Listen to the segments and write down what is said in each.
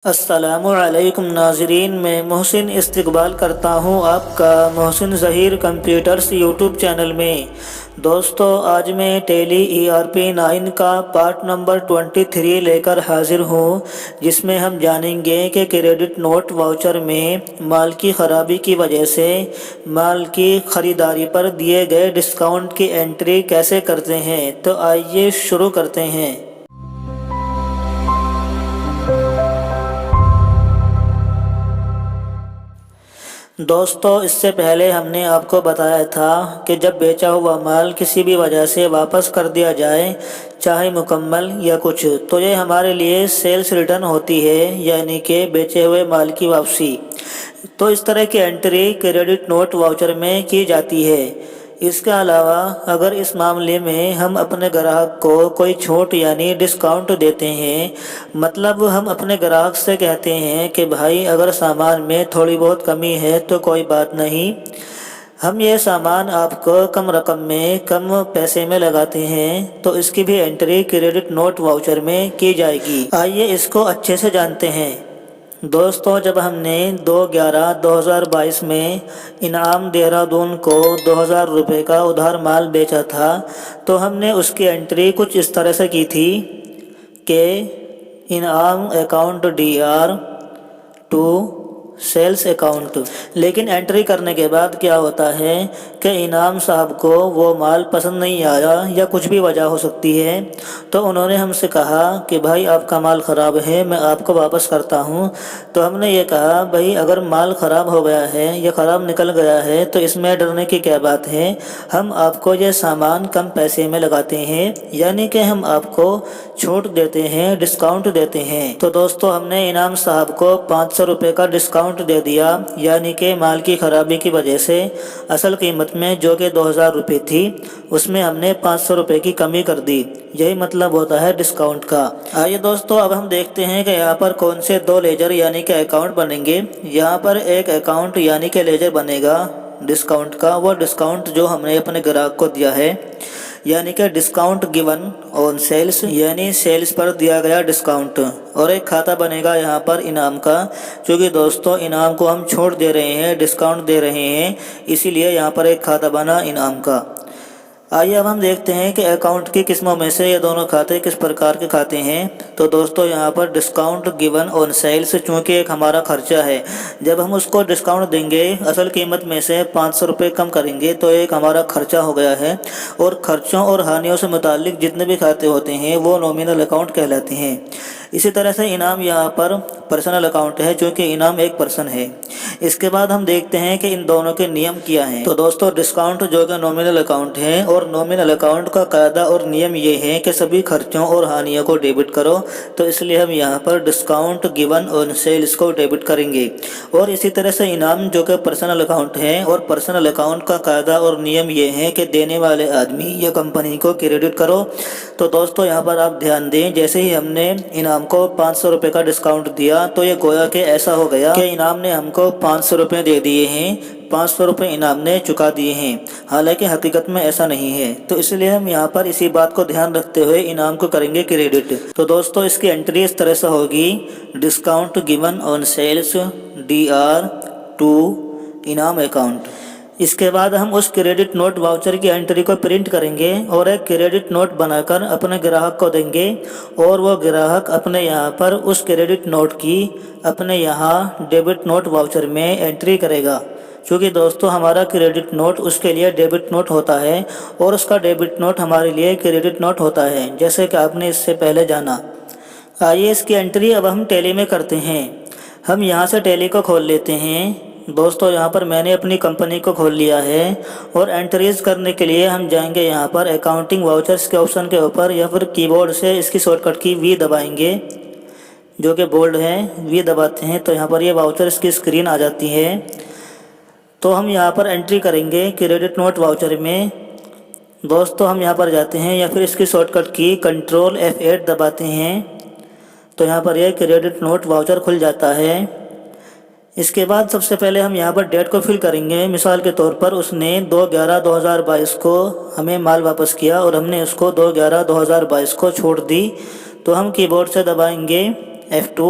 السلام علیکم ناظرین، میں محسن استقبال کرتا ہوں آپ کا محسن ظہیر کمپیوٹرز یوٹیوب چینل میں۔ دوستو، آج میں ٹیلی ERP9 کا پارٹ نمبر 23 لے کر حاضر ہوں، جس میں ہم جانیں گے کہ کریڈٹ نوٹ واؤچر میں مال کی خرابی کی وجہ سے مال کی خریداری پر دیے گئے ڈسکاؤنٹ کی انٹری کیسے کرتے ہیں۔ تو آئیے شروع کرتے ہیں۔ دوستو، اس سے پہلے ہم نے آپ کو بتایا تھا کہ جب بیچا ہوا مال کسی بھی وجہ سے واپس کر دیا جائے، چاہے مکمل یا کچھ، تو یہ ہمارے لیے سیلز ریٹرن ہوتی ہے، یعنی کہ بیچے ہوئے مال کی واپسی۔ تو اس طرح کی انٹری کریڈٹ نوٹ واؤچر میں کی جاتی ہے۔ اس کے علاوہ اگر اس معاملے میں ہم اپنے گراہک کو کوئی چھوٹ یعنی ڈسکاؤنٹ دیتے ہیں، مطلب ہم اپنے گراہک سے کہتے ہیں کہ بھائی اگر سامان میں تھوڑی بہت کمی ہے تو کوئی بات نہیں، ہم یہ سامان آپ کو کم رقم میں کم پیسے میں لگاتے ہیں، تو اس کی بھی انٹری کریڈٹ نوٹ واؤچر میں کی جائے گی۔ آئیے اس کو اچھے سے جانتے ہیں۔ دوستو، جب ہم نے 2/11/2022 میں انعام دہرادون کو 2000 روپے کا ادھار مال بیچا تھا، تو ہم نے اس کی انٹری کچھ اس طرح سے کی تھی کہ انعام account DR to sales account. لیکن انٹری کرنے کے بعد کیا ہوتا ہے کہ انعام صاحب کو وہ مال پسند نہیں آیا یا کچھ بھی وجہ ہو سکتی ہے، تو انہوں نے ہم سے کہا کہ بھائی آپ کا مال خراب ہے، میں آپ کو واپس کرتا ہوں۔ تو ہم نے یہ کہا بھائی اگر مال خراب ہو گیا ہے یا خراب نکل گیا ہے تو اس میں ڈرنے کی کیا بات ہے، ہم آپ کو یہ سامان کم پیسے میں لگاتے ہیں، یعنی کہ ہم آپ کو چھوٹ دیتے ہیں، ڈسکاؤنٹ دیتے ہیں۔ تو دوستو، ہم نے انعام صاحب کو 500 روپے کا ڈسکاؤنٹ دے دیا، یعنی کہ مال کی خرابی کی وجہ سے اصل قیمت میں جو کہ 2000 روپے تھی، اس میں ہم نے 500 روپے کی کمی کر دی۔ یہی مطلب ہوتا ہے ڈسکاؤنٹ کا۔ آئیے دوستو، اب ہم دیکھتے ہیں کہ یہاں پر کون سے دو لیجر یعنی کہ اکاؤنٹ بنیں گے۔ یہاں پر ایک اکاؤنٹ یعنی کہ لیجر بنے گا ڈسکاؤنٹ کا، وہ ڈسکاؤنٹ جو ہم نے اپنے گراہک کو دیا ہے، یعنی کہ ڈسکاؤنٹ گیون آن سیلز، یعنی سیلز پر دیا گیا ڈسکاؤنٹ۔ اور ایک کھاتا بنے گا یہاں پر انعام کا، چونکہ دوستو انعام کو ہم چھوٹ دے رہے ہیں، ڈسکاؤنٹ دے رہے ہیں، اسی لیے یہاں پر ایک کھاتا بنا انعام کا۔ آئیے اب ہم دیکھتے ہیں کہ اکاؤنٹ کی قسموں میں سے یہ دونوں کھاتے کس پرکار کے کھاتے ہیں۔ تو دوستو، یہاں پر ڈسکاؤنٹ گیون آن سیلز چونکہ ایک ہمارا خرچہ ہے، جب ہم اس کو ڈسکاؤنٹ دیں گے، اصل قیمت میں سے 500 روپے کم کریں گے، تو ایک ہمارا خرچہ ہو گیا ہے، اور خرچوں اور ہانیوں سے متعلق جتنے بھی کھاتے ہوتے ہیں وہ نومینل اکاؤنٹ کہلاتے ہیں۔ اسی طرح سے انعام یہاں پر پرسنل اکاؤنٹ ہے، چونکہ انعام ایک پرسن ہے۔ اس کے بعد ہم دیکھتے ہیں کہ ان دونوں کے نیم کیا ہیں۔ تو دوستو، ڈسکاؤنٹ جو کہ نومینل اکاؤنٹ ہے، اور نومینل اکاؤنٹ کا قاعدہ اور نیم یہ ہے کہ سبھی خرچوں اور ہانیوں کو ڈیبٹ کرو، تو اس لیے ہم یہاں پر ڈسکاؤنٹ گیون آن سیلز کو ڈیبٹ کریں گے۔ اور اسی طرح سے انعام جو کہ پرسنل اکاؤنٹ ہے، اور پرسنل اکاؤنٹ کا قاعدہ اور نیم یہ ہے کہ دینے والے آدمی یا کمپنی کو کریڈٹ کرو۔ تو دوستو، یہاں پر آپ دھیان دیں، جیسے ہی ہم نے انعام کو 500 روپے کا ڈسکاؤنٹ دیا، تو یہ گویا کہ ایسا ہو گیا کہ انعام نے ہم کو 500 روپے دے دیے ہیں، 500 روپے انعام نے چکا دیے ہیں، حالانکہ حقیقت میں ایسا نہیں ہے۔ تو اس لیے ہم یہاں پر اسی بات کو دھیان رکھتے ہوئے انعام کو کریں گے کریڈٹ۔ تو دوستو، اس کی انٹری اس طرح سے ہوگی: discount given on sales DR to انعام اکاؤنٹ۔ اس کے بعد ہم اس کریڈٹ نوٹ واؤچر کی انٹری کو پرنٹ کریں گے اور ایک کریڈٹ نوٹ بنا کر اپنے گراہک کو دیں گے، اور وہ گراہک اپنے یہاں پر اس کریڈٹ نوٹ کی اپنے یہاں ڈیبٹ نوٹ واؤچر میں انٹری کرے گا، چونکہ دوستو ہمارا کریڈٹ نوٹ اس کے لیے ڈیبٹ نوٹ ہوتا ہے، اور اس کا ڈیبٹ نوٹ ہمارے لیے کریڈٹ نوٹ ہوتا ہے، جیسے کہ آپ نے اس سے پہلے جانا۔ آئیے اس کی انٹری اب ہم ٹیلی میں کرتے ہیں۔ ہم یہاں سے ٹیلی کو کھول لیتے ہیں۔ دوستو، یہاں پر میں نے اپنی کمپنی کو کھول لیا ہے، اور انٹریز کرنے کے لیے ہم جائیں گے یہاں پر اکاؤنٹنگ واؤچرز کے آپشن کے اوپر، یا پھر کی بورڈ سے اس کی شارٹ کٹ کی V دبائیں گے، جو کہ بولڈ ہے، V دباتے ہیں تو یہاں پر یہ واؤچرز کی اسکرین آ جاتی ہے۔ تو ہم یہاں پر انٹری کریں گے کریڈٹ نوٹ واؤچر میں۔ دوستو، ہم یہاں پر جاتے ہیں، یا پھر اس کی شارٹ کٹ کی کنٹرول F8 دباتے ہیں، تو یہاں پر یہ کریڈٹ نوٹ واؤچر کھل جاتا ہے۔ اس کے بعد سب سے پہلے ہم یہاں پر ڈیٹ کو فل کریں گے۔ مثال کے طور پر اس نے 2/11/2022 کو ہمیں مال واپس کیا، اور ہم نے اس کو 2/11/2022 کو چھوڑ دی، تو ہم کی بورڈ سے دبائیں گے F2،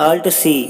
Alt C।